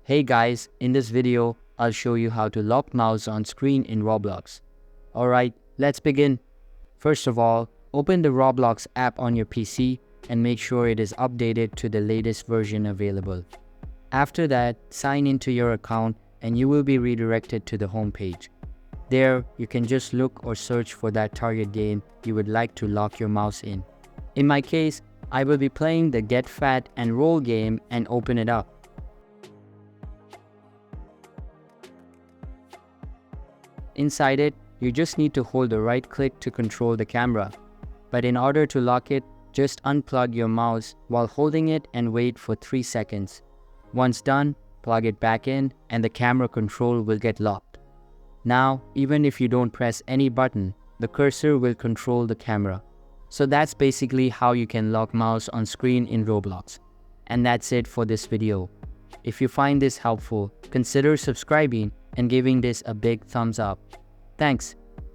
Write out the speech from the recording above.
Hey guys, in this video, I'll show you how to lock mouse on screen in Roblox. Alright, let's begin. First of all, open the Roblox app on your PC and make sure it is updated to the latest version available. After that, sign into your account and you will be redirected to the home page. There, you can just look or search for that target game you would like to lock your mouse in. In my case, I will be playing the Get Fat and Roll game and open it up. Inside it, you just need to hold the right click to control the camera. But in order to lock it, just unplug your mouse while holding it and wait for 3 seconds. Once done, plug it back in and the camera control will get locked. Now, even if you don't press any button, the cursor will control the camera. So that's basically how you can lock mouse on screen in Roblox. And that's it for this video. If you find this helpful, consider subscribing and giving this a big thumbs up. Thanks.